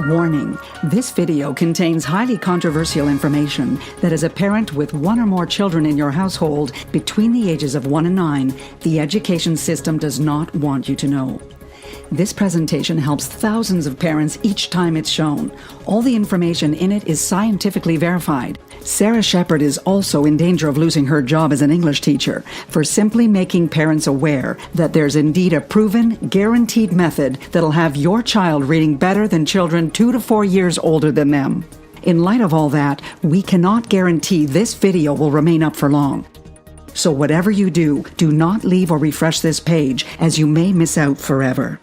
Warning, this video contains highly controversial information that as a parent with one or more children in your household between the ages of 1 and 9, the education system does not want you to know. This presentation helps thousands of parents each time it's shown. All the information in it is scientifically verified. Sarah Shepard is also in danger of losing her job as an English teacher for simply making parents aware that there's indeed a proven, guaranteed method that'll have your child reading better than children 2 to 4 years older than them. In light of all that, we cannot guarantee this video will remain up for long. So whatever you do, do not leave or refresh this page, as you may miss out forever.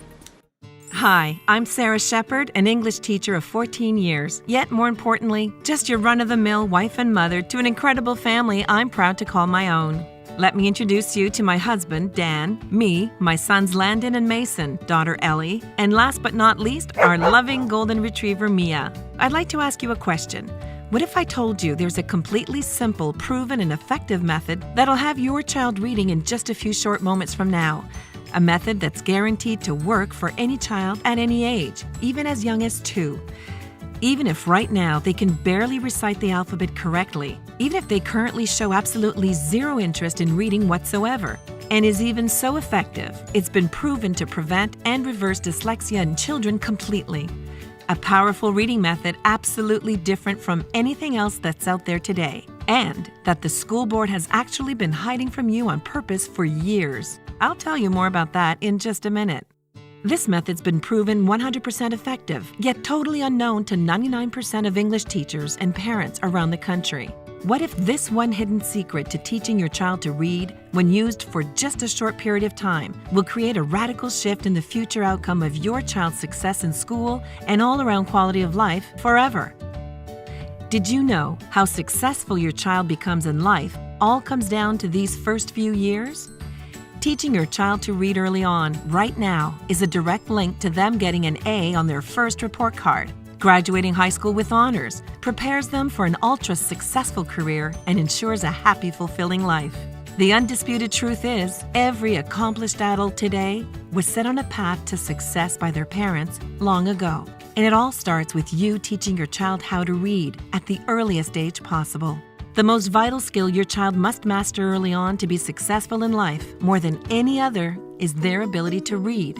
Hi, I'm Sarah Shepard, an English teacher of 14 years, yet more importantly, just your run-of-the-mill wife and mother to an incredible family I'm proud to call my own. Let me introduce you to my husband, Dan, me, my sons Landon and Mason, daughter Ellie, and last but not least, our loving golden retriever, Mia. I'd like to ask you a question. What if I told you there's a completely simple, proven, and effective method that'll have your child reading in just a few short moments from now? A method that's guaranteed to work for any child at any age, even as young as 2. Even if right now they can barely recite the alphabet correctly, even if they currently show absolutely zero interest in reading whatsoever, and is even so effective, it's been proven to prevent and reverse dyslexia in children completely. A powerful reading method absolutely different from anything else that's out there today, and that the school board has actually been hiding from you on purpose for years. I'll tell you more about that in just a minute. This method's been proven 100% effective, yet totally unknown to 99% of English teachers and parents around the country. What if this one hidden secret to teaching your child to read, when used for just a short period of time, will create a radical shift in the future outcome of your child's success in school and all-around quality of life forever? Did you know how successful your child becomes in life all comes down to these first few years? Teaching your child to read early on, right now, is a direct link to them getting an A on their first report card. Graduating high school with honors prepares them for an ultra-successful career and ensures a happy, fulfilling life. The undisputed truth is, every accomplished adult today was set on a path to success by their parents long ago. And it all starts with you teaching your child how to read at the earliest age possible. The most vital skill your child must master early on to be successful in life, more than any other, is their ability to read.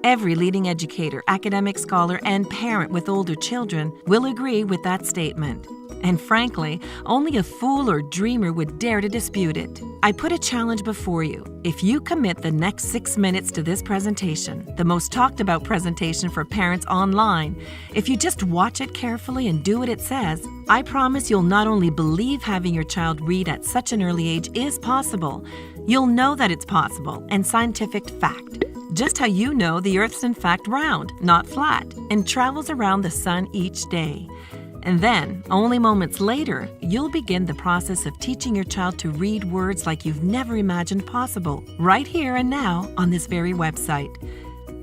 Every leading educator, academic scholar, and parent with older children will agree with that statement. And frankly, only a fool or dreamer would dare to dispute it. I put a challenge before you. If you commit the next 6 minutes to this presentation, the most talked about presentation for parents online, if you just watch it carefully and do what it says, I promise you'll not only believe having your child read at such an early age is possible, you'll know that it's possible and scientific fact. Just how you know the Earth's in fact round, not flat, and travels around the sun each day. And then, only moments later, you'll begin the process of teaching your child to read words like you've never imagined possible, right here and now on this very website.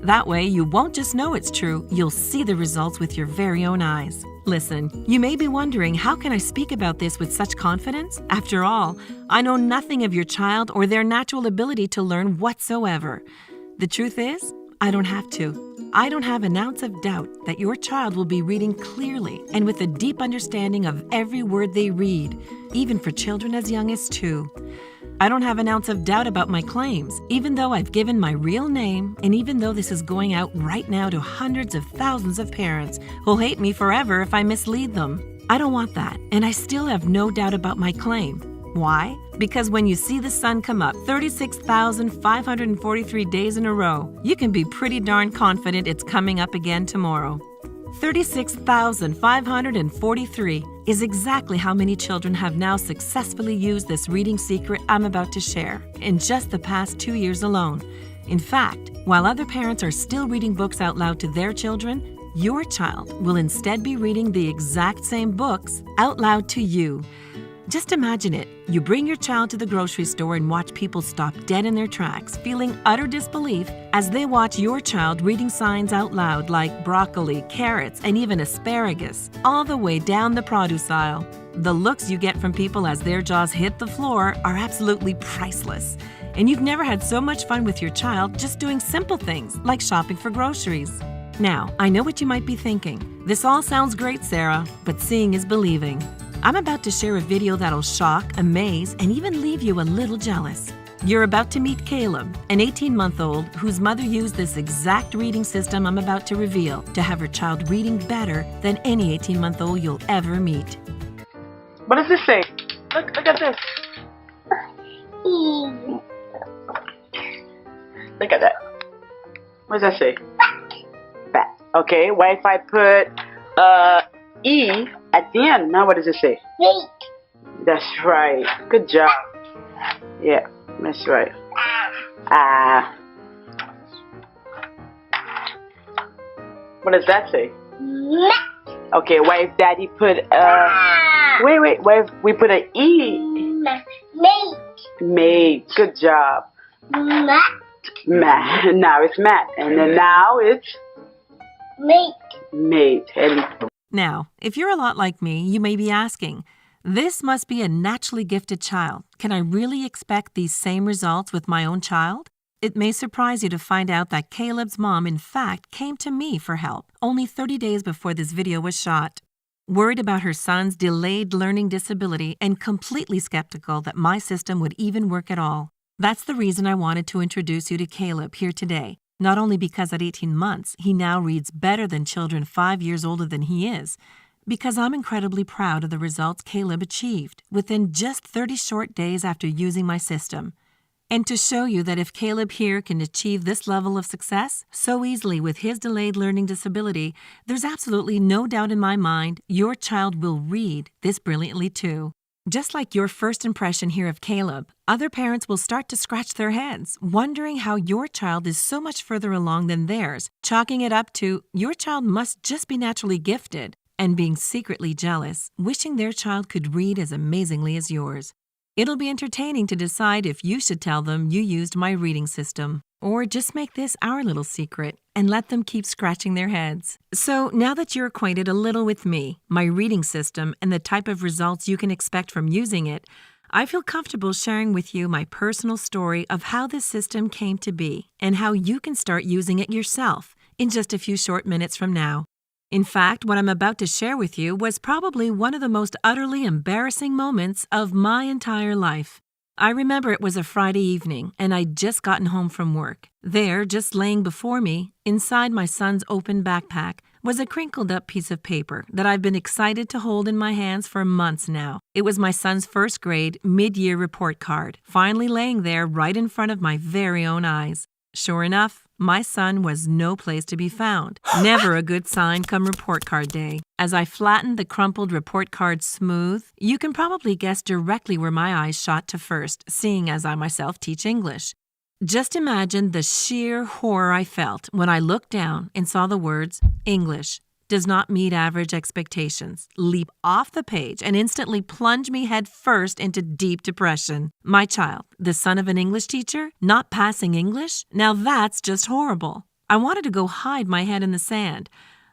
That way, you won't just know it's true, you'll see the results with your very own eyes. Listen, you may be wondering, how can I speak about this with such confidence? After all, I know nothing of your child or their natural ability to learn whatsoever. The truth is, I don't have to. I don't have an ounce of doubt that your child will be reading clearly and with a deep understanding of every word they read, even for children as young as 2. I don't have an ounce of doubt about my claims, even though I've given my real name, and even though this is going out right now to hundreds of thousands of parents who'll hate me forever if I mislead them. I don't want that, and I still have no doubt about my claim. Why? Because when you see the sun come up 36,543 days in a row, you can be pretty darn confident it's coming up again tomorrow. 36,543 is exactly how many children have now successfully used this reading secret I'm about to share in just the past 2 years alone. In fact, while other parents are still reading books out loud to their children, your child will instead be reading the exact same books out loud to you. Just imagine it. You bring your child to the grocery store and watch people stop dead in their tracks, feeling utter disbelief as they watch your child reading signs out loud like broccoli, carrots, and even asparagus, all the way down the produce aisle. The looks you get from people as their jaws hit the floor are absolutely priceless. And you've never had so much fun with your child just doing simple things like shopping for groceries. Now, I know what you might be thinking. This all sounds great, Sarah, but seeing is believing. I'm about to share a video that'll shock, amaze, and even leave you a little jealous. You're about to meet Caleb, an 18-month-old whose mother used this exact reading system I'm about to reveal to have her child reading better than any 18-month-old you'll ever meet. What does this say? Look at this. Look at that. What does that say? Bat. Okay, what if I put E at the end? Now what does it say? Mate. That's right. Good job. Yeah, that's right. What does that say? Mat. Okay, what if Daddy put wait, what if we put an E? Mate. Mate. Good job. Mat. Matt. Now it's Matt. And then now it's Mate. mate. And Now, if you're a lot like me, you may be asking, this must be a naturally gifted child. Can I really expect these same results with my own child? It may surprise you to find out that Caleb's mom, in fact, came to me for help only 30 days before this video was shot. Worried about her son's delayed learning disability and completely skeptical that my system would even work at all. That's the reason I wanted to introduce you to Caleb here today. Not only because at 18 months, he now reads better than children 5 years older than he is, because I'm incredibly proud of the results Caleb achieved within just 30 short days after using my system. And to show you that if Caleb here can achieve this level of success so easily with his delayed learning disability, there's absolutely no doubt in my mind your child will read this brilliantly too. Just like your first impression here of Caleb, other parents will start to scratch their heads, wondering how your child is so much further along than theirs, chalking it up to your child must just be naturally gifted, and being secretly jealous, wishing their child could read as amazingly as yours. It'll be entertaining to decide if you should tell them you used my reading system, or just make this our little secret and let them keep scratching their heads. So now that you're acquainted a little with me, my reading system, and the type of results you can expect from using it, I feel comfortable sharing with you my personal story of how this system came to be and how you can start using it yourself in just a few short minutes from now. In fact, what I'm about to share with you was probably one of the most utterly embarrassing moments of my entire life. I remember it was a Friday evening, and I'd just gotten home from work. There, just laying before me, inside my son's open backpack, was a crinkled-up piece of paper that I've been excited to hold in my hands for months now. It was my son's first grade mid-year report card, finally laying there right in front of my very own eyes. Sure enough, my son was no place to be found. Never a good sign come report card day. As I flattened the crumpled report card smooth, you can probably guess directly where my eyes shot to first, seeing as I myself teach English. Just imagine the sheer horror I felt when I looked down and saw the words, English does not meet average expectations, leap off the page and instantly plunge me head first into deep depression. My child, the son of an English teacher, not passing English? Now that's just horrible. I wanted to go hide my head in the sand.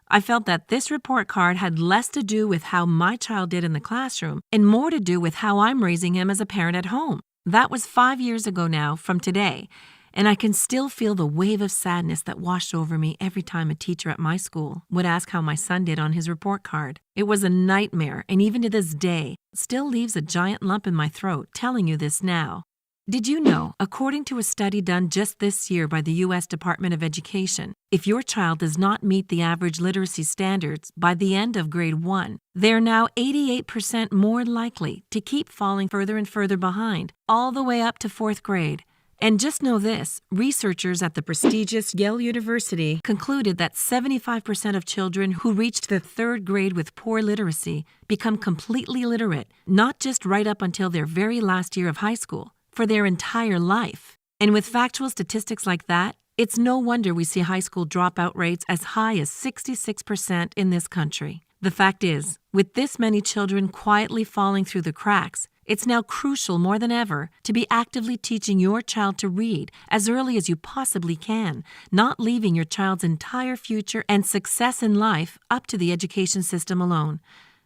I felt that this report card had less to do with how my child did in the classroom and more to do with how I'm raising him as a parent at home. That was 5 years ago now from today. And I can still feel the wave of sadness that washed over me every time a teacher at my school would ask how my son did on his report card. It was a nightmare, and even to this day, still leaves a giant lump in my throat telling you this now. Did you know, according to a study done just this year by the U.S. Department of Education, if your child does not meet the average literacy standards by the end of grade 1, they're now 88% more likely to keep falling further and further behind, all the way up to 4th grade. And just know this, researchers at the prestigious Yale University concluded that 75% of children who reached the 3rd grade with poor literacy become completely literate, not just right up until their very last year of high school, for their entire life. And with factual statistics like that, it's no wonder we see high school dropout rates as high as 66% in this country. The fact is, with this many children quietly falling through the cracks, it's now crucial more than ever to be actively teaching your child to read as early as you possibly can, not leaving your child's entire future and success in life up to the education system alone.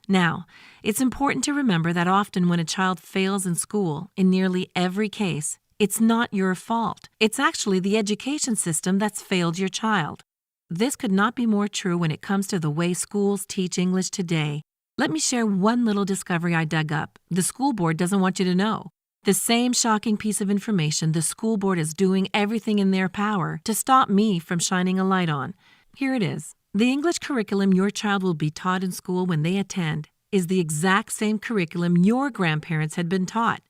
Now, it's important to remember that often when a child fails in school, in nearly every case, it's not your fault. It's actually the education system that's failed your child. This could not be more true when it comes to the way schools teach English today. Let me share one little discovery I dug up. The school board doesn't want you to know. The same shocking piece of information the school board is doing everything in their power to stop me from shining a light on. Here it is. The English curriculum your child will be taught in school when they attend is the exact same curriculum your grandparents had been taught.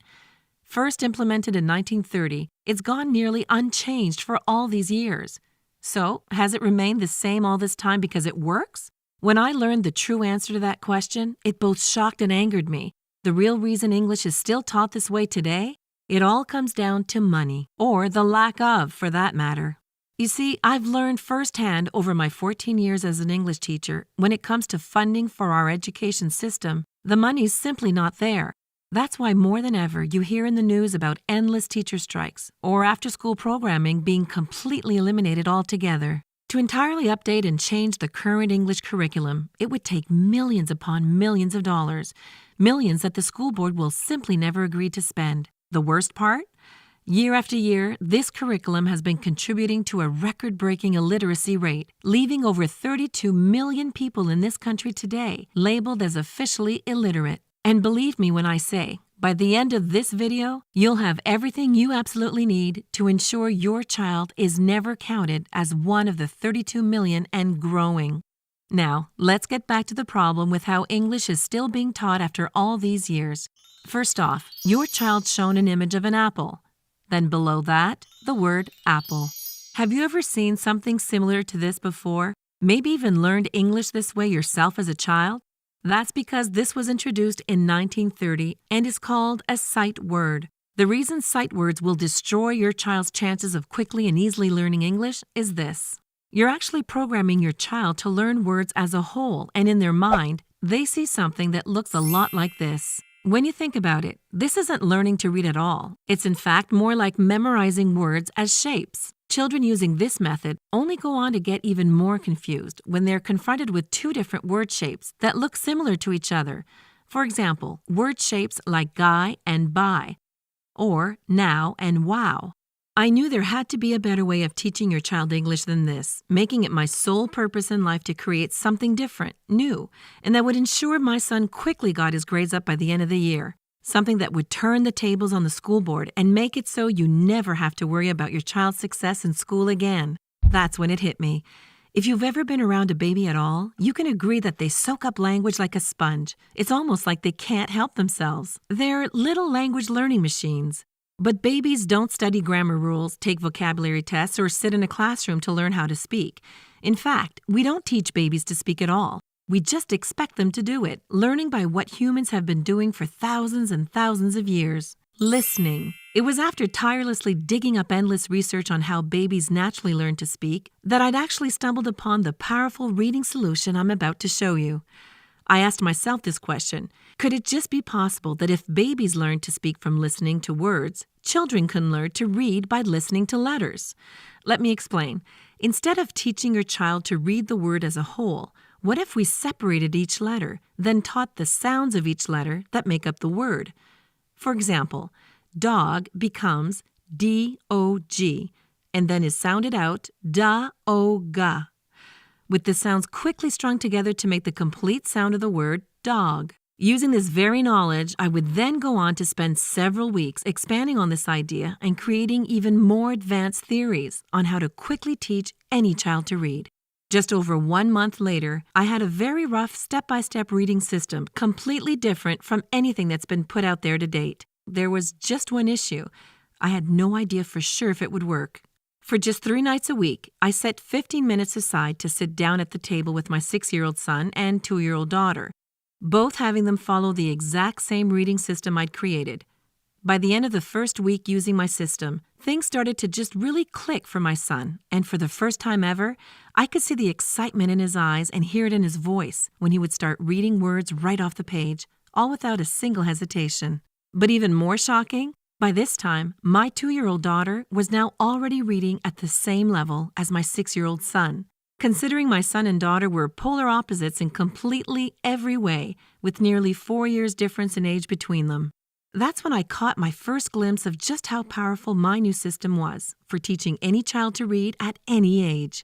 First implemented in 1930, it's gone nearly unchanged for all these years. So, has it remained the same all this time because it works? When I learned the true answer to that question, it both shocked and angered me. The real reason English is still taught this way today? It all comes down to money, or the lack of, for that matter. You see, I've learned firsthand over my 14 years as an English teacher, when it comes to funding for our education system, the money's simply not there. That's why more than ever you hear in the news about endless teacher strikes or after-school programming being completely eliminated altogether. To entirely update and change the current English curriculum, it would take millions upon millions of dollars, millions that the school board will simply never agree to spend. The worst part? Year after year, this curriculum has been contributing to a record-breaking illiteracy rate, leaving over 32 million people in this country today labeled as officially illiterate. And believe me when I say, by the end of this video, you'll have everything you absolutely need to ensure your child is never counted as one of the 32 million and growing. Now, let's get back to the problem with how English is still being taught after all these years. First off, your child's shown an image of an apple. Then below that, the word apple. Have you ever seen something similar to this before? Maybe even learned English this way yourself as a child? That's because this was introduced in 1930 and is called a sight word. The reason sight words will destroy your child's chances of quickly and easily learning English is this. You're actually programming your child to learn words as a whole, and in their mind, they see something that looks a lot like this. When you think about it, this isn't learning to read at all. It's in fact more like memorizing words as shapes. Children using this method only go on to get even more confused when they're confronted with two different word shapes that look similar to each other. For example, word shapes like guy and buy, or now and wow. I knew there had to be a better way of teaching your child English than this, making it my sole purpose in life to create something different, new, and that would ensure my son quickly got his grades up by the end of the year. Something that would turn the tables on the school board and make it so you never have to worry about your child's success in school again. That's when it hit me. If you've ever been around a baby at all, you can agree that they soak up language like a sponge. It's almost like they can't help themselves. They're little language learning machines. But babies don't study grammar rules, take vocabulary tests, or sit in a classroom to learn how to speak. In fact, we don't teach babies to speak at all. We just expect them to do it, learning by what humans have been doing for thousands and thousands of years. Listening. It was after tirelessly digging up endless research on how babies naturally learn to speak that I'd actually stumbled upon the powerful reading solution I'm about to show you. I asked myself this question: could it just be possible that if babies learned to speak from listening to words, children can learn to read by listening to letters? Let me explain. Instead of teaching your child to read the word as a whole, what if we separated each letter, then taught the sounds of each letter that make up the word? For example, dog becomes D-O-G, and then is sounded out da-o-ga, with the sounds quickly strung together to make the complete sound of the word dog. Using this very knowledge, I would then go on to spend several weeks expanding on this idea and creating even more advanced theories on how to quickly teach any child to read. Just over 1 month later, I had a very rough step-by-step reading system, completely different from anything that's been put out there to date. There was just one issue. I had no idea for sure if it would work. For just 3 nights a week, I set 15 minutes aside to sit down at the table with my 6-year-old son and 2-year-old daughter, both having them follow the exact same reading system I'd created. By the end of the first week using my system, things started to just really click for my son, and for the first time ever, I could see the excitement in his eyes and hear it in his voice when he would start reading words right off the page, all without a single hesitation. But even more shocking, by this time, my 2-year-old daughter was now already reading at the same level as my 6-year-old son. Considering my son and daughter were polar opposites in completely every way, with nearly 4 years difference in age between them. That's when I caught my first glimpse of just how powerful my new system was for teaching any child to read at any age.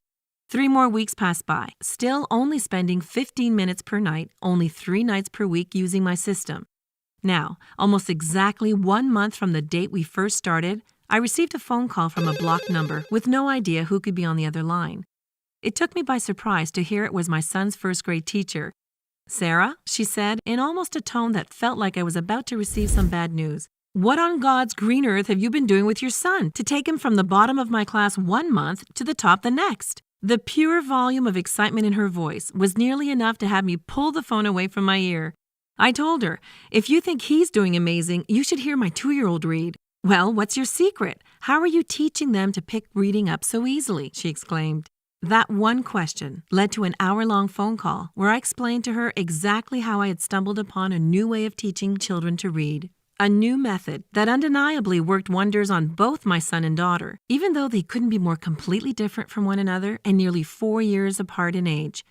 3 more weeks passed by, still only spending 15 minutes per night, only 3 nights per week using my system. Now, almost exactly 1 month from the date we first started, I received a phone call from a blocked number with no idea who could be on the other line. It took me by surprise to hear it was my son's first-grade teacher. "Sarah," she said, in almost a tone that felt like I was about to receive some bad news, "what on God's green earth have you been doing with your son to take him from the bottom of my class 1 month to the top the next?" The pure volume of excitement in her voice was nearly enough to have me pull the phone away from my ear. I told her, "If you think he's doing amazing, you should hear my 2-year-old read." "Well, what's your secret? How are you teaching them to pick reading up so easily?" she exclaimed. That one question led to an hour-long phone call where I explained to her exactly how I had stumbled upon a new way of teaching children to read. A new method that undeniably worked wonders on both my son and daughter, even though they couldn't be more completely different from one another and nearly 4 years apart in age.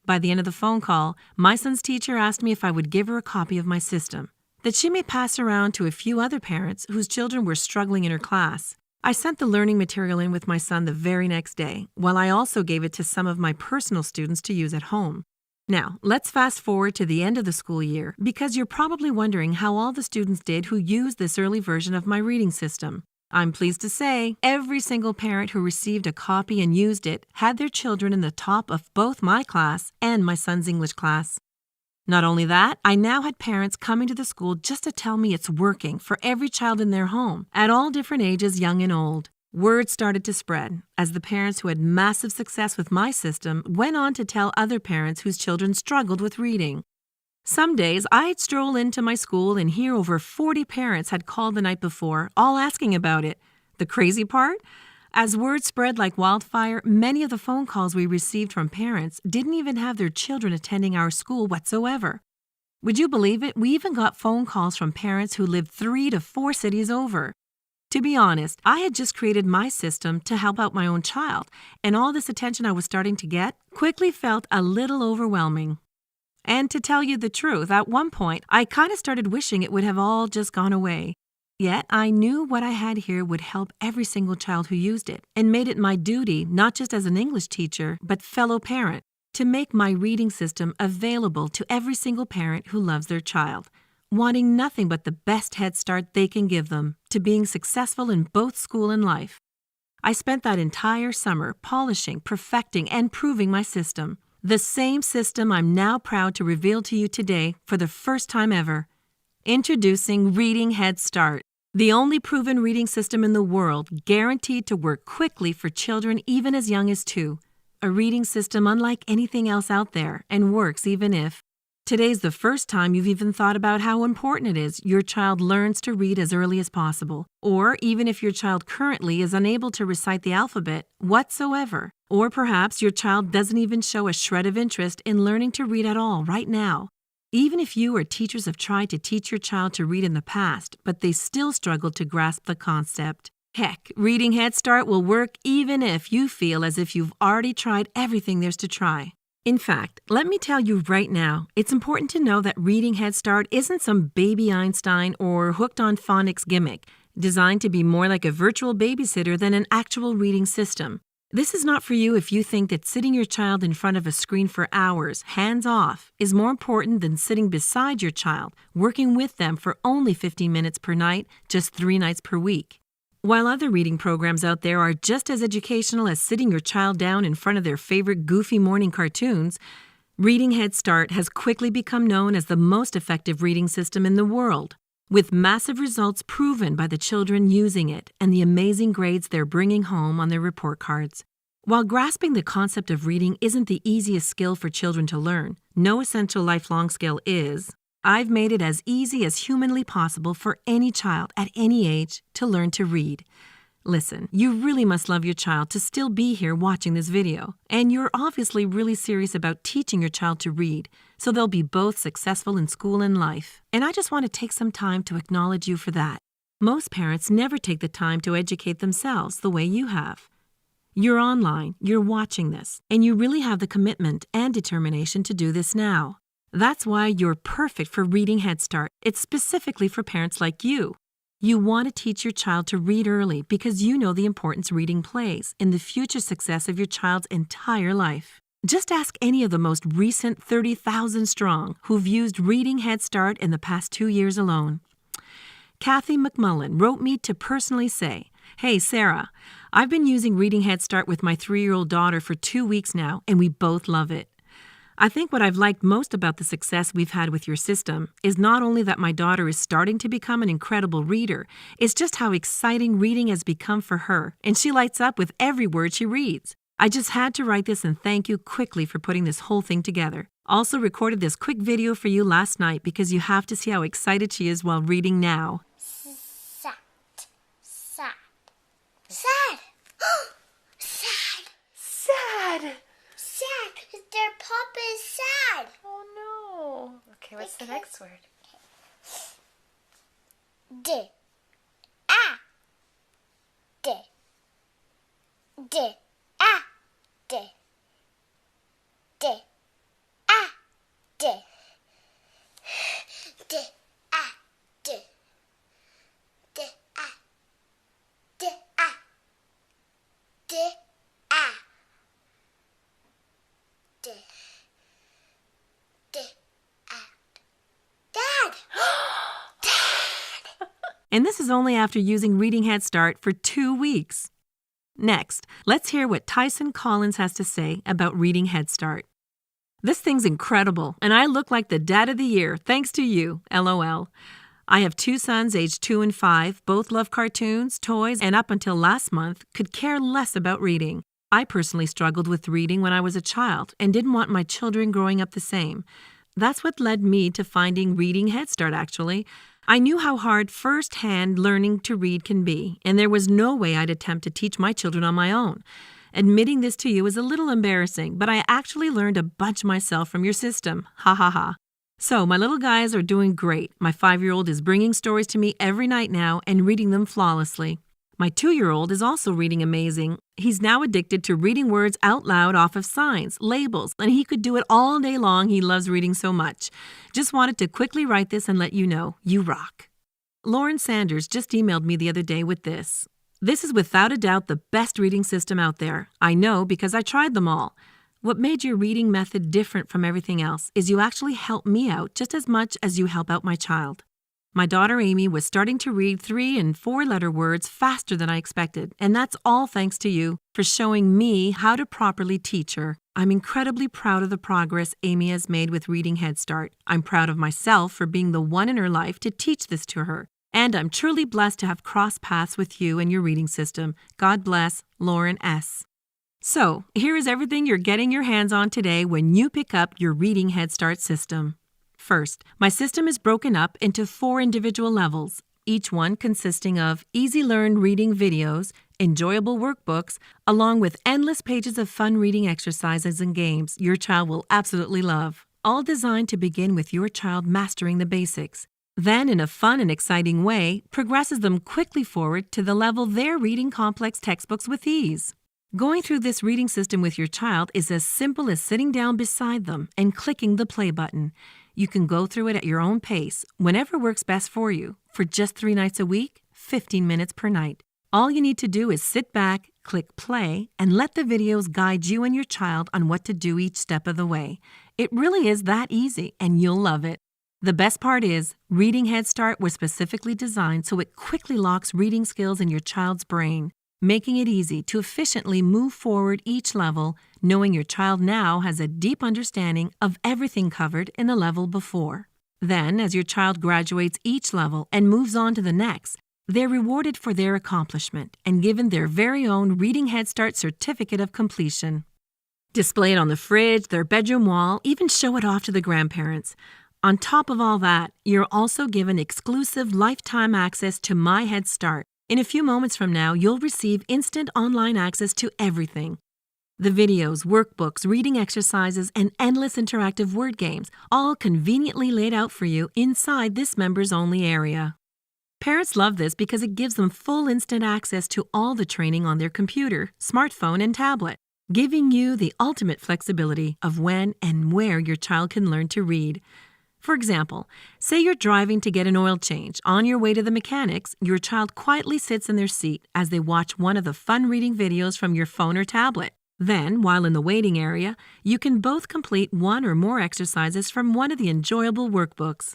By the end of the phone call, my son's teacher asked me if I would give her a copy of my system, that she may pass around to a few other parents whose children were struggling in her class. I sent the learning material in with my son the very next day, while I also gave it to some of my personal students to use at home. Now, let's fast forward to the end of the school year, because you're probably wondering how all the students did who used this early version of my reading system. I'm pleased to say every single parent who received a copy and used it had their children in the top of both my class and my son's English class. Not only that, I now had parents coming to the school just to tell me it's working for every child in their home, at all different ages, young and old. Word started to spread as the parents who had massive success with my system went on to tell other parents whose children struggled with reading. Some days, I'd stroll into my school and hear over 40 parents had called the night before, all asking about it. The crazy part? As word spread like wildfire, many of the phone calls we received from parents didn't even have their children attending our school whatsoever. Would you believe it? We even got phone calls from parents who lived 3 to 4 cities over. To be honest, I had just created my system to help out my own child, and all this attention I was starting to get quickly felt a little overwhelming. And to tell you the truth, at one point, I kind of started wishing it would have all just gone away. Yet I knew what I had here would help every single child who used it, and made it my duty, not just as an English teacher, but fellow parent, to make my reading system available to every single parent who loves their child, wanting nothing but the best head start they can give them to being successful in both school and life. I spent that entire summer polishing, perfecting, and proving my system. The same system I'm now proud to reveal to you today for the first time ever. Introducing Reading Head Start, the only proven reading system in the world guaranteed to work quickly for children even as young as 2. A reading system unlike anything else out there and works even if today's the first time you've even thought about how important it is your child learns to read as early as possible, or even if your child currently is unable to recite the alphabet whatsoever, or perhaps your child doesn't even show a shred of interest in learning to read at all right now. Even if you or teachers have tried to teach your child to read in the past, but they still struggle to grasp the concept. Heck, Reading Head Start will work even if you feel as if you've already tried everything there's to try. In fact, let me tell you right now, it's important to know that Reading Head Start isn't some baby Einstein or hooked on phonics gimmick, designed to be more like a virtual babysitter than an actual reading system. This is not for you if you think that sitting your child in front of a screen for hours, hands off, is more important than sitting beside your child, working with them for only 15 minutes per night, just 3 nights per week. While other reading programs out there are just as educational as sitting your child down in front of their favorite goofy morning cartoons, Reading Head Start has quickly become known as the most effective reading system in the world, with massive results proven by the children using it and the amazing grades they're bringing home on their report cards. While grasping the concept of reading isn't the easiest skill for children to learn, no essential lifelong skill is, I've made it as easy as humanly possible for any child at any age to learn to read. Listen, you really must love your child to still be here watching this video, and you're obviously really serious about teaching your child to read, so they'll be both successful in school and life. And I just want to take some time to acknowledge you for that. Most parents never take the time to educate themselves the way you have. You're online, you're watching this, and you really have the commitment and determination to do this now. That's why you're perfect for Reading Head Start. It's specifically for parents like you. You want to teach your child to read early because you know the importance reading plays in the future success of your child's entire life. Just ask any of the most recent 30,000 strong who've used Reading Head Start in the past 2 years alone. Kathy McMullen wrote me to personally say, "Hey, Sarah, I've been using Reading Head Start with my 3-year-old daughter for 2 weeks now, and we both love it. I think what I've liked most about the success we've had with your system is not only that my daughter is starting to become an incredible reader, it's just how exciting reading has become for her, and she lights up with every word she reads. I just had to write this and thank you quickly for putting this whole thing together. Also recorded this quick video for you last night because you have to see how excited she is while reading now." Sad. Sad. Sad. Sad. Sad. Sad, because their papa is sad. Oh no. Okay, what's the next word? D. Ah. D. D. Ah. D. D. Ah. D. D. Ah. D. D. Ah. D. Ah. D. Ah. D. D. Ah. Dad! And this is only after using Reading Head Start for 2 weeks. Next, let's hear what Tyson Collins has to say about Reading Head Start. "This thing's incredible, and I look like the dad of the year thanks to you, LOL. I have 2 sons aged 2 and 5, both love cartoons, toys, and up until last month could care less about reading. I personally struggled with reading when I was a child and didn't want my children growing up the same. That's what led me to finding Reading Head Start, actually. I knew how hard first-hand learning to read can be, and there was no way I'd attempt to teach my children on my own. Admitting this to you is a little embarrassing, but I actually learned a bunch myself from your system. Ha ha ha. So my little guys are doing great. My 5-year-old is bringing stories to me every night now and reading them flawlessly. My 2-year-old is also reading amazing. He's now addicted to reading words out loud off of signs, labels, and he could do it all day long. He loves reading so much. Just wanted to quickly write this and let you know, you rock." Lauren Sanders just emailed me the other day with this. "This is without a doubt the best reading system out there. I know because I tried them all. What made your reading method different from everything else is you actually help me out just as much as you help out my child. My daughter Amy was starting to read 3- and 4-letter words faster than I expected, and that's all thanks to you for showing me how to properly teach her. I'm incredibly proud of the progress Amy has made with Reading Head Start. I'm proud of myself for being the one in her life to teach this to her, and I'm truly blessed to have crossed paths with you and your reading system. God bless, Lauren S." So, here is everything you're getting your hands on today when you pick up your Reading Head Start system. First, my system is broken up into 4 individual levels, each one consisting of easy-learned reading videos, enjoyable workbooks, along with endless pages of fun reading exercises and games your child will absolutely love, all designed to begin with your child mastering the basics. Then, in a fun and exciting way, progresses them quickly forward to the level they're reading complex textbooks with ease. Going through this reading system with your child is as simple as sitting down beside them and clicking the play button. You can go through it at your own pace, whenever works best for you, for just 3 nights a week, 15 minutes per night. All you need to do is sit back, click play, and let the videos guide you and your child on what to do each step of the way. It really is that easy, and you'll love it. The best part is, Reading Head Start was specifically designed so it quickly locks reading skills in your child's brain, making it easy to efficiently move forward each level, knowing your child now has a deep understanding of everything covered in the level before. Then, as your child graduates each level and moves on to the next, they're rewarded for their accomplishment and given their very own Reading Head Start certificate of completion. Display it on the fridge, their bedroom wall, even show it off to the grandparents. On top of all that, you're also given exclusive lifetime access to My Head Start. In a few moments from now, you'll receive instant online access to everything. The videos, workbooks, reading exercises, and endless interactive word games, all conveniently laid out for you inside this members-only area. Parents love this because it gives them full instant access to all the training on their computer, smartphone, and tablet, giving you the ultimate flexibility of when and where your child can learn to read. For example, say you're driving to get an oil change. On your way to the mechanics, your child quietly sits in their seat as they watch one of the fun reading videos from your phone or tablet. Then, while in the waiting area, you can both complete one or more exercises from one of the enjoyable workbooks.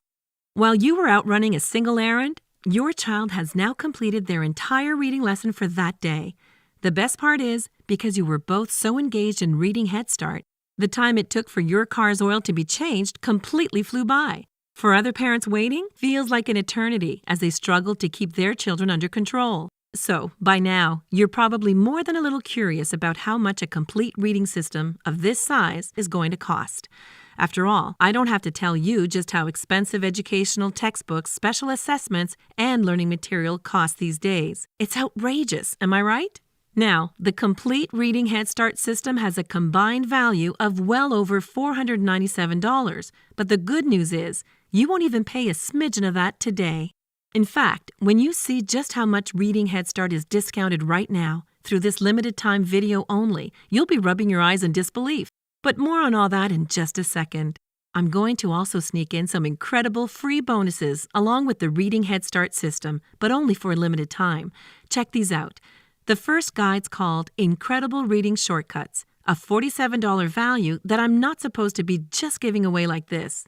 While you were out running a single errand, your child has now completed their entire reading lesson for that day. The best part is, because you were both so engaged in reading Head Start, the time it took for your car's oil to be changed completely flew by. For other parents waiting, feels like an eternity as they struggle to keep their children under control. So, by now, you're probably more than a little curious about how much a complete reading system of this size is going to cost. After all, I don't have to tell you just how expensive educational textbooks, special assessments, and learning material cost these days. It's outrageous, am I right? Now, the complete Reading Head Start system has a combined value of well over $497, but the good news is you won't even pay a smidgen of that today. In fact, when you see just how much Reading Head Start is discounted right now, through this limited time video only, you'll be rubbing your eyes in disbelief. But more on all that in just a second. I'm going to also sneak in some incredible free bonuses along with the Reading Head Start system, but only for a limited time. Check these out. The first guide's called Incredible Reading Shortcuts, a $47 value that I'm not supposed to be just giving away like this.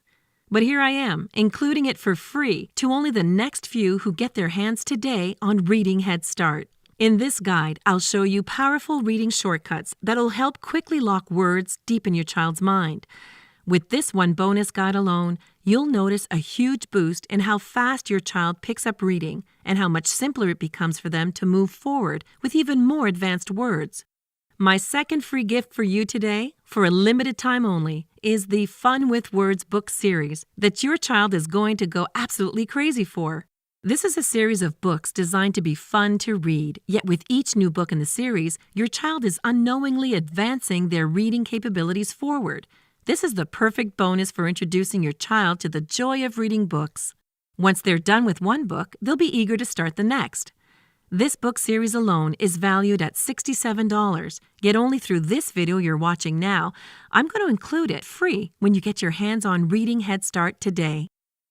But here I am, including it for free to only the next few who get their hands today on Reading Head Start. In this guide, I'll show you powerful reading shortcuts that'll help quickly lock words deep in your child's mind. With this one bonus guide alone, you'll notice a huge boost in how fast your child picks up reading and how much simpler it becomes for them to move forward with even more advanced words. My second free gift for you today, for a limited time only, is the Fun with Words book series that your child is going to go absolutely crazy for. This is a series of books designed to be fun to read, yet with each new book in the series, your child is unknowingly advancing their reading capabilities forward. This is the perfect bonus for introducing your child to the joy of reading books. Once they're done with one book, they'll be eager to start the next. This book series alone is valued at $67, yet only through this video you're watching now, I'm going to include it free when you get your hands on Reading Head Start today.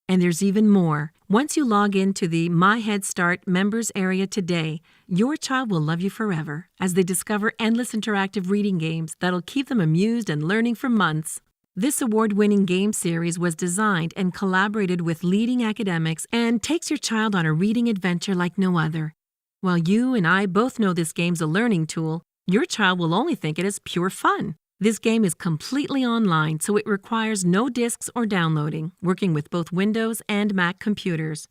And there's even more. Once you log into the My Head Start members area today, your child will love you forever as they discover endless interactive reading games that'll keep them amused and learning for months. This award-winning game series was designed and collaborated with leading academics and takes your child on a reading adventure like no other. While you and I both know this game's a learning tool, your child will only think it is pure fun. This game is completely online, so it requires no discs or downloading, working with both Windows and Mac computers.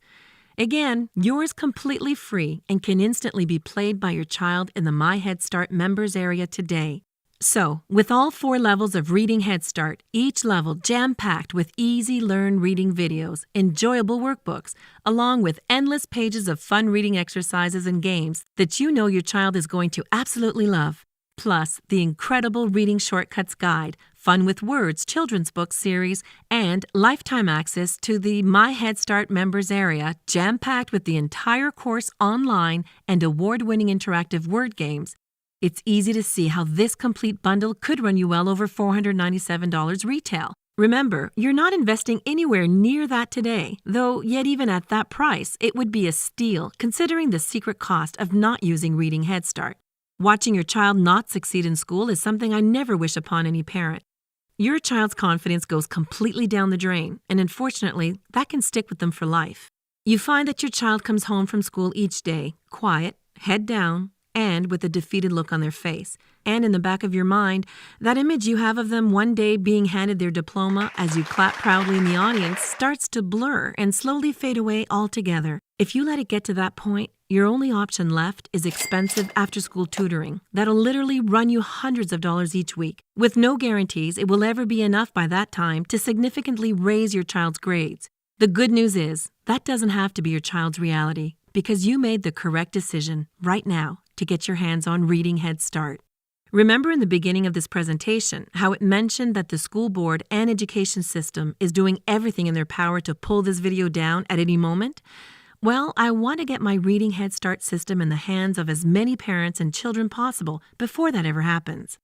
Again, yours completely free and can instantly be played by your child in the My Head Start members area today. So, with all 4 levels of Reading Head Start, each level jam-packed with easy-learn reading videos, enjoyable workbooks, along with endless pages of fun reading exercises and games that you know your child is going to absolutely love. Plus, the incredible Reading Shortcuts Guide, Fun with Words children's book series, and lifetime access to the My Head Start members area, jam-packed with the entire course online and award-winning interactive word games. It's easy to see how this complete bundle could run you well over $497 retail. Remember, you're not investing anywhere near that today, though yet even at that price, it would be a steal considering the secret cost of not using Reading Head Start. Watching your child not succeed in school is something I never wish upon any parent. Your child's confidence goes completely down the drain, and unfortunately, that can stick with them for life. You find that your child comes home from school each day, quiet, head down, and with a defeated look on their face. And in the back of your mind, that image you have of them one day being handed their diploma as you clap proudly in the audience starts to blur and slowly fade away altogether. If you let it get to that point, your only option left is expensive after-school tutoring that'll literally run you hundreds of dollars each week, with no guarantees it will ever be enough by that time to significantly raise your child's grades. The good news is, that doesn't have to be your child's reality, because you made the correct decision right now to get your hands on Reading Head Start. Remember in the beginning of this presentation how it mentioned that the school board and education system is doing everything in their power to pull this video down at any moment? Well, I want to get my Reading Head Start system in the hands of as many parents and children possible before that ever happens.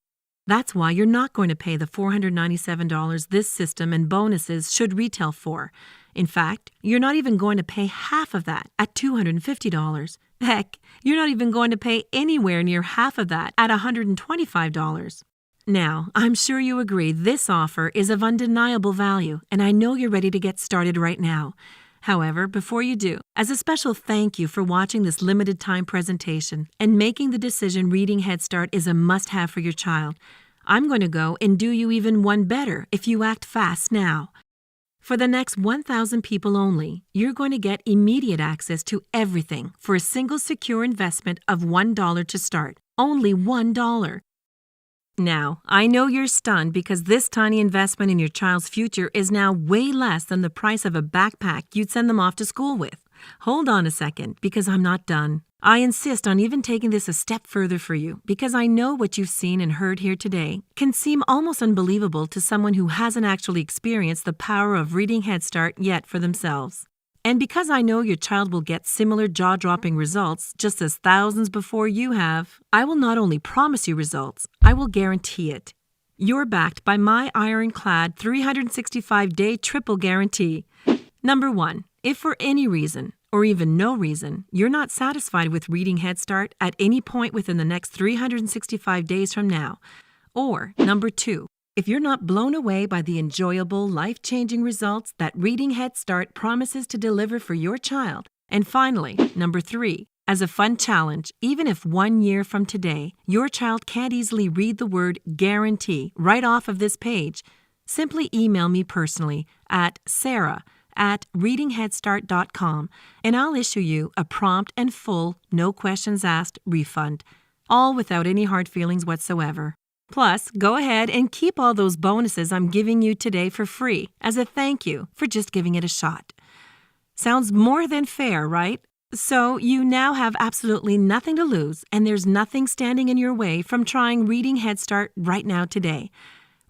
That's why you're not going to pay the $497 this system and bonuses should retail for. In fact, you're not even going to pay half of that at $250. Heck, you're not even going to pay anywhere near half of that at $125. Now, I'm sure you agree this offer is of undeniable value, and I know you're ready to get started right now. However, before you do, as a special thank you for watching this limited time presentation and making the decision Reading Head Start is a must-have for your child, I'm going to go and do you even one better if you act fast now. For the next 1,000 people only, you're going to get immediate access to everything for a single secure investment of $1 to start. Only $1. Now, I know you're stunned because this tiny investment in your child's future is now way less than the price of a backpack you'd send them off to school with. Hold on a second, because I'm not done. I insist on even taking this a step further for you because I know what you've seen and heard here today can seem almost unbelievable to someone who hasn't actually experienced the power of Reading Head Start yet for themselves. And because I know your child will get similar jaw-dropping results just as thousands before you have, I will not only promise you results, I will guarantee it. You're backed by my ironclad 365-day triple guarantee. Number 1, if for any reason, or even no reason, you're not satisfied with Reading Head Start at any point within the next 365 days from now. Or, number 2, if you're not blown away by the enjoyable, life-changing results that Reading Head Start promises to deliver for your child. And finally, number 3, as a fun challenge, even if 1 year from today, your child can't easily read the word guarantee right off of this page, simply email me personally at sarah@readingheadstart.com and I'll issue you a prompt and full, no questions asked refund, all without any hard feelings whatsoever. Plus, go ahead and keep all those bonuses I'm giving you today for free as a thank you for just giving it a shot. Sounds more than fair, right? So you now have absolutely nothing to lose and there's nothing standing in your way from trying Reading Head Start right now today.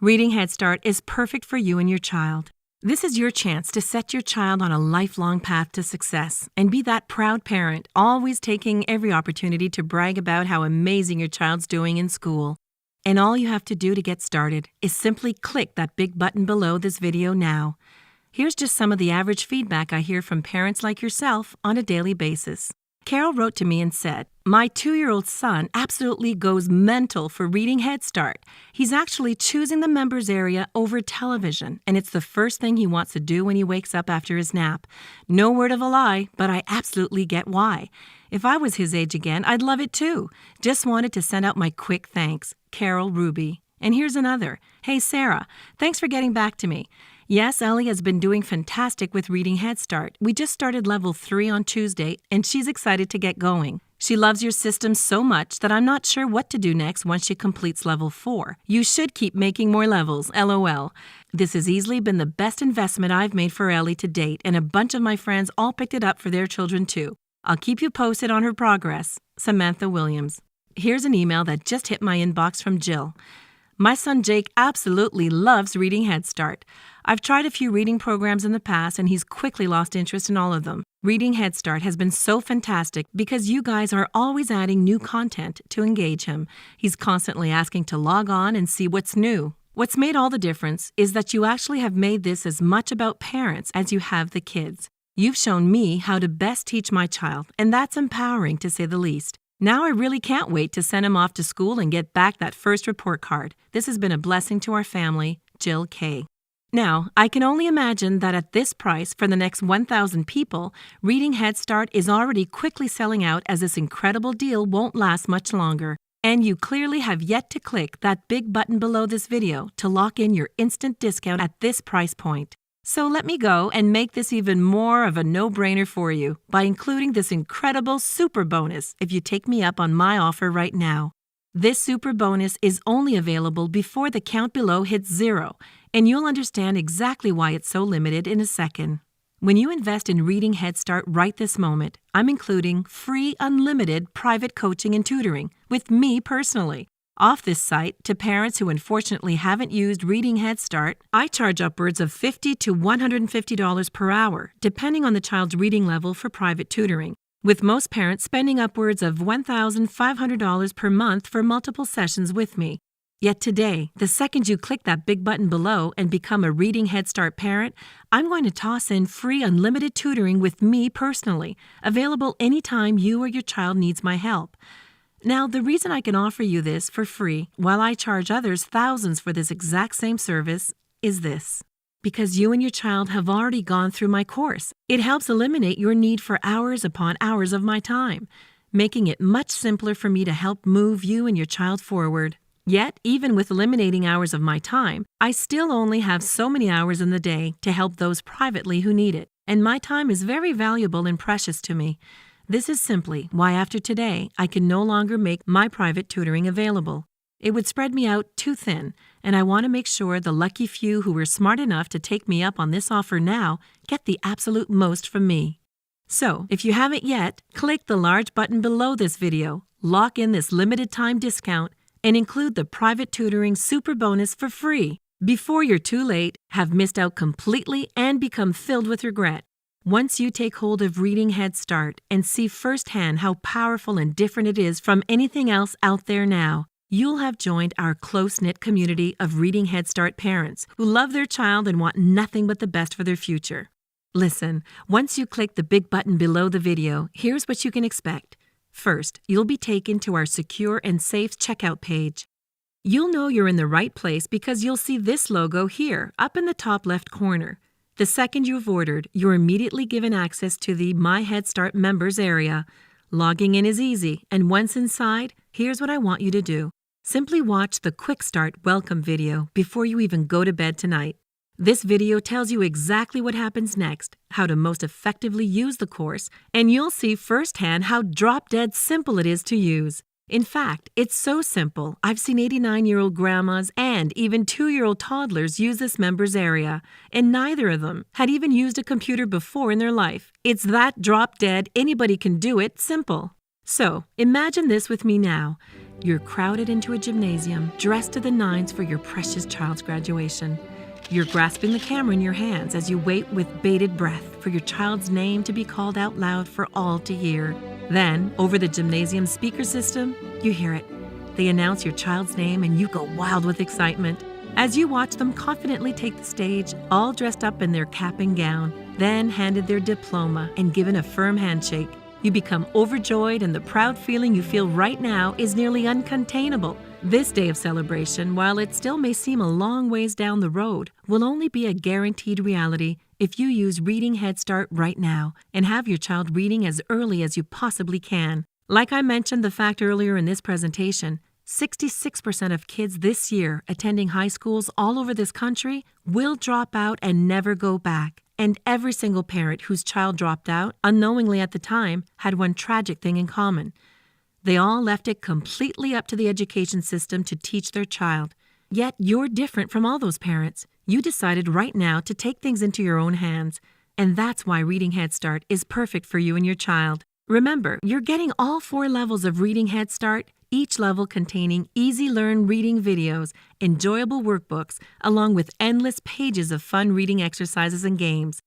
Reading Head Start is perfect for you and your child. This is your chance to set your child on a lifelong path to success and be that proud parent, always taking every opportunity to brag about how amazing your child's doing in school. And all you have to do to get started is simply click that big button below this video now. Here's just some of the average feedback I hear from parents like yourself on a daily basis. Carol wrote to me and said, "My 2-year-old son absolutely goes mental for Reading Head Start. He's actually choosing the members area over television, and it's the first thing he wants to do when he wakes up after his nap. No word of a lie, but I absolutely get why. If I was his age again, I'd love it too. Just wanted to send out my quick thanks. Carol Ruby." And here's another. "Hey, Sarah, thanks for getting back to me. Yes, Ellie has been doing fantastic with Reading Head Start. We just started level 3 on Tuesday, and she's excited to get going. She loves your system so much that I'm not sure what to do next once she completes level 4. You should keep making more levels, LOL. This has easily been the best investment I've made for Ellie to date, and a bunch of my friends all picked it up for their children too. I'll keep you posted on her progress. Samantha Williams." Here's an email that just hit my inbox from Jill. "My son Jake absolutely loves Reading Head Start. I've tried a few reading programs in the past and he's quickly lost interest in all of them. Reading Head Start has been so fantastic because you guys are always adding new content to engage him. He's constantly asking to log on and see what's new. What's made all the difference is that you actually have made this as much about parents as you have the kids. You've shown me how to best teach my child, and that's empowering to say the least. Now I really can't wait to send him off to school and get back that first report card. This has been a blessing to our family, Jill K." Now, I can only imagine that at this price for the next 1,000 people, Reading Head Start is already quickly selling out as this incredible deal won't last much longer. And you clearly have yet to click that big button below this video to lock in your instant discount at this price point. So let me go and make this even more of a no-brainer for you by including this incredible super bonus if you take me up on my offer right now. This super bonus is only available before the count below hits 0, and you'll understand exactly why it's so limited in a second. When you invest in Reading Head Start right this moment, I'm including free unlimited private coaching and tutoring with me personally. Off this site, to parents who unfortunately haven't used Reading Head Start, I charge upwards of $50 to $150 per hour, depending on the child's reading level for private tutoring, with most parents spending upwards of $1,500 per month for multiple sessions with me. Yet today, the second you click that big button below and become a Reading Head Start parent, I'm going to toss in free unlimited tutoring with me personally, available anytime you or your child needs my help. Now, the reason I can offer you this for free while I charge others thousands for this exact same service is this. Because you and your child have already gone through my course. It helps eliminate your need for hours upon hours of my time, making it much simpler for me to help move you and your child forward. Yet, even with eliminating hours of my time, I still only have so many hours in the day to help those privately who need it, and my time is very valuable and precious to me. This is simply why after today, I can no longer make my private tutoring available. It would spread me out too thin, and I want to make sure the lucky few who were smart enough to take me up on this offer now get the absolute most from me. So, if you haven't yet, click the large button below this video, lock in this limited time discount, and include the private tutoring super bonus for free before you're too late, have missed out completely, and become filled with regret. Once you take hold of Reading Head Start and see firsthand how powerful and different it is from anything else out there now, you'll have joined our close-knit community of Reading Head Start parents who love their child and want nothing but the best for their future. Listen, once you click the big button below the video, here's what you can expect. First, you'll be taken to our secure and safe checkout page. You'll know you're in the right place because you'll see this logo here, up in the top left corner. The second you've ordered, you're immediately given access to the My Head Start members area. Logging in is easy, and once inside, here's what I want you to do. Simply watch the Quick Start welcome video before you even go to bed tonight. This video tells you exactly what happens next, how to most effectively use the course, and you'll see firsthand how drop-dead simple it is to use. In fact, it's so simple, I've seen 89-year-old grandmas and even 2-year-old toddlers use this members area, and neither of them had even used a computer before in their life. It's that drop-dead, anybody can do it simple. So, imagine this with me now. You're crowded into a gymnasium, dressed to the nines for your precious child's graduation. You're grasping the camera in your hands as you wait with bated breath for your child's name to be called out loud for all to hear. Then, over the gymnasium speaker system, you hear it. They announce your child's name and you go wild with excitement. As you watch them confidently take the stage, all dressed up in their cap and gown, then handed their diploma and given a firm handshake, you become overjoyed, and the proud feeling you feel right now is nearly uncontainable. This day of celebration, while it still may seem a long ways down the road, will only be a guaranteed reality if you use Reading Head Start right now and have your child reading as early as you possibly can. Like I mentioned the fact earlier in this presentation, 66% of kids this year attending high schools all over this country will drop out and never go back. And every single parent whose child dropped out, unknowingly at the time, had one tragic thing in common. They all left it completely up to the education system to teach their child. Yet you're different from all those parents. You decided right now to take things into your own hands. And that's why Reading Head Start is perfect for you and your child. Remember, you're getting all 4 levels of Reading Head Start, each level containing easy-learn reading videos, enjoyable workbooks, along with endless pages of fun reading exercises and games.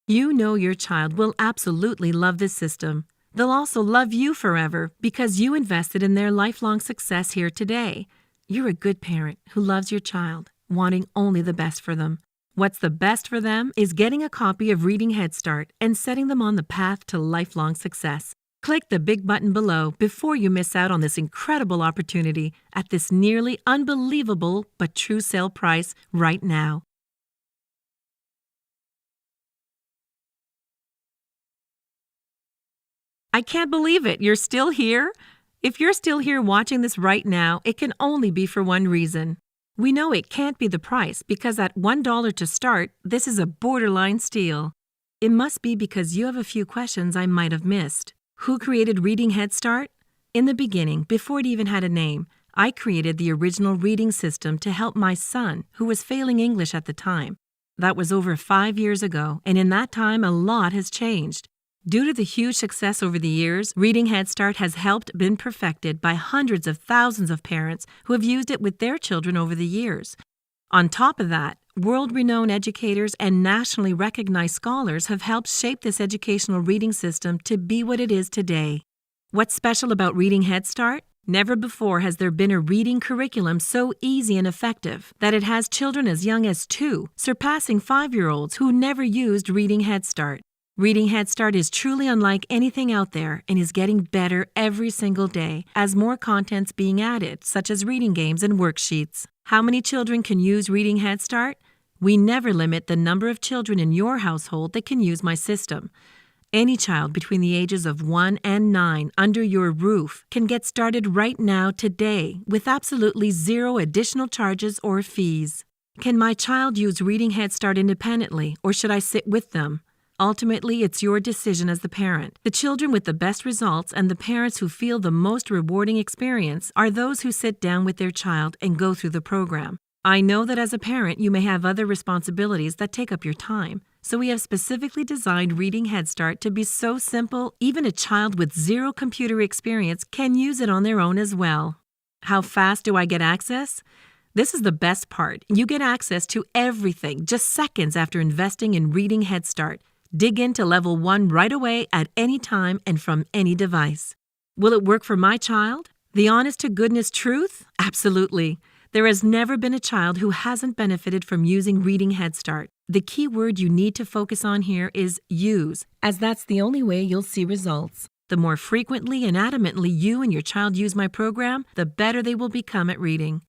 You know your child will absolutely love this system. They'll also love you forever because you invested in their lifelong success here today. You're a good parent who loves your child, wanting only the best for them. What's the best for them is getting a copy of Reading Head Start and setting them on the path to lifelong success. Click the big button below before you miss out on this incredible opportunity at this nearly unbelievable but true sale price right now. I can't believe it. You're still here? If you're still here watching this right now, it can only be for one reason. We know it can't be the price because at $1 to start, this is a borderline steal. It must be because you have a few questions I might have missed. Who created Reading Head Start? In the beginning, before it even had a name, I created the original reading system to help my son, who was failing English at the time. That was over 5 years ago, and in that time, a lot has changed. Due to the huge success over the years, Reading Head Start has been perfected by hundreds of thousands of parents who have used it with their children over the years. On top of that, world-renowned educators and nationally recognized scholars have helped shape this educational reading system to be what it is today. What's special about Reading Head Start? Never before has there been a reading curriculum so easy and effective that it has children as young as 2, surpassing 5-year-olds who never used Reading Head Start. Reading Head Start is truly unlike anything out there and is getting better every single day as more content's being added, such as reading games and worksheets. How many children can use Reading Head Start? We never limit the number of children in your household that can use my system. Any child between the ages of 1 and 9 under your roof can get started right now today with absolutely zero additional charges or fees. Can my child use Reading Head Start independently, or should I sit with them? Ultimately, it's your decision as the parent. The children with the best results and the parents who feel the most rewarding experience are those who sit down with their child and go through the program. I know that as a parent, you may have other responsibilities that take up your time. So we have specifically designed Reading Head Start to be so simple, even a child with zero computer experience can use it on their own as well. How fast do I get access? This is the best part. You get access to everything just seconds after investing in Reading Head Start. Dig into level 1 right away at any time and from any device. Will it work for my child? The honest-to-goodness truth? Absolutely. There has never been a child who hasn't benefited from using Reading Head Start. The key word you need to focus on here is use, as that's the only way you'll see results. The more frequently and adamantly you and your child use my program, the better they will become at reading.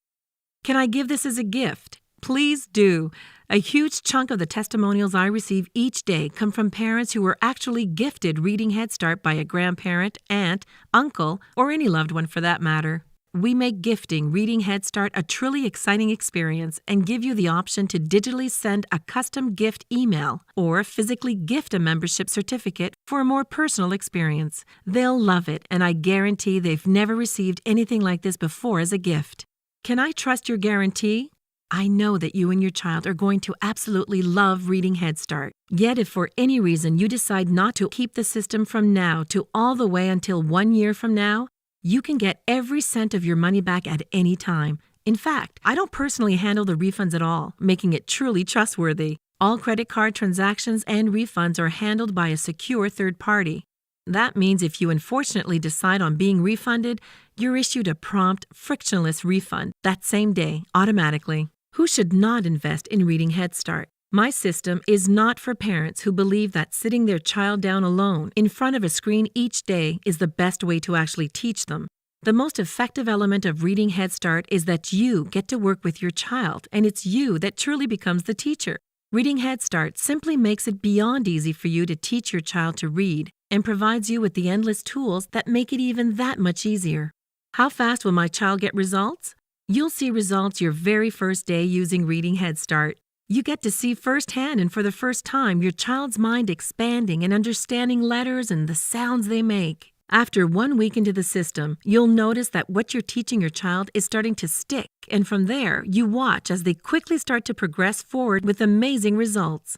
Can I give this as a gift? Please do. A huge chunk of the testimonials I receive each day come from parents who were actually gifted Reading Head Start by a grandparent, aunt, uncle, or any loved one for that matter. We make gifting Reading Head Start a truly exciting experience and give you the option to digitally send a custom gift email or physically gift a membership certificate for a more personal experience. They'll love it, and I guarantee they've never received anything like this before as a gift. Can I trust your guarantee? I know that you and your child are going to absolutely love Reading Head Start. Yet if for any reason you decide not to keep the system from now to all the way until 1 year from now, you can get every cent of your money back at any time. In fact, I don't personally handle the refunds at all, making it truly trustworthy. All credit card transactions and refunds are handled by a secure third party. That means if you unfortunately decide on being refunded, you're issued a prompt, frictionless refund that same day, automatically. Who should not invest in Reading Head Start? My system is not for parents who believe that sitting their child down alone in front of a screen each day is the best way to actually teach them. The most effective element of Reading Head Start is that you get to work with your child, and it's you that truly becomes the teacher. Reading Head Start simply makes it beyond easy for you to teach your child to read and provides you with the endless tools that make it even that much easier. How fast will my child get results? You'll see results your very first day using Reading Head Start. You get to see firsthand and for the first time your child's mind expanding and understanding letters and the sounds they make. After 1 week into the system, you'll notice that what you're teaching your child is starting to stick, and from there, you watch as they quickly start to progress forward with amazing results.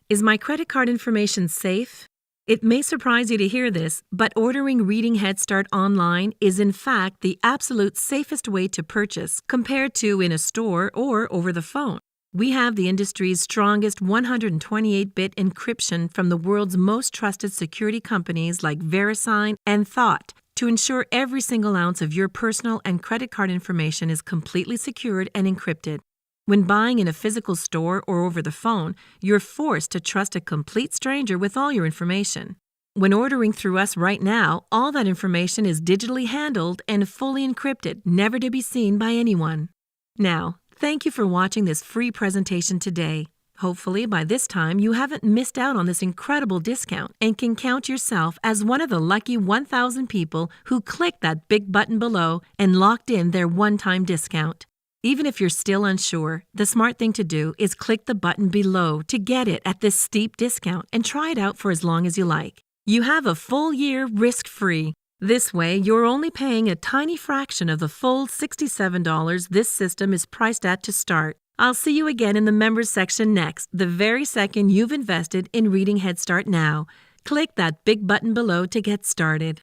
Is my credit card information safe? It may surprise you to hear this, but ordering Reading Head Start online is in fact the absolute safest way to purchase compared to in a store or over the phone. We have the industry's strongest 128-bit encryption from the world's most trusted security companies like VeriSign and Thought to ensure every single ounce of your personal and credit card information is completely secured and encrypted. When buying in a physical store or over the phone, you're forced to trust a complete stranger with all your information. When ordering through us right now, all that information is digitally handled and fully encrypted, never to be seen by anyone. Now, thank you for watching this free presentation today. Hopefully, by this time, you haven't missed out on this incredible discount and can count yourself as one of the lucky 1,000 people who clicked that big button below and locked in their one-time discount. Even if you're still unsure, the smart thing to do is click the button below to get it at this steep discount and try it out for as long as you like. You have a full year risk-free. This way, you're only paying a tiny fraction of the full $67 this system is priced at to start. I'll see you again in the members section next, the very second you've invested in Reading Head Start now. Click that big button below to get started.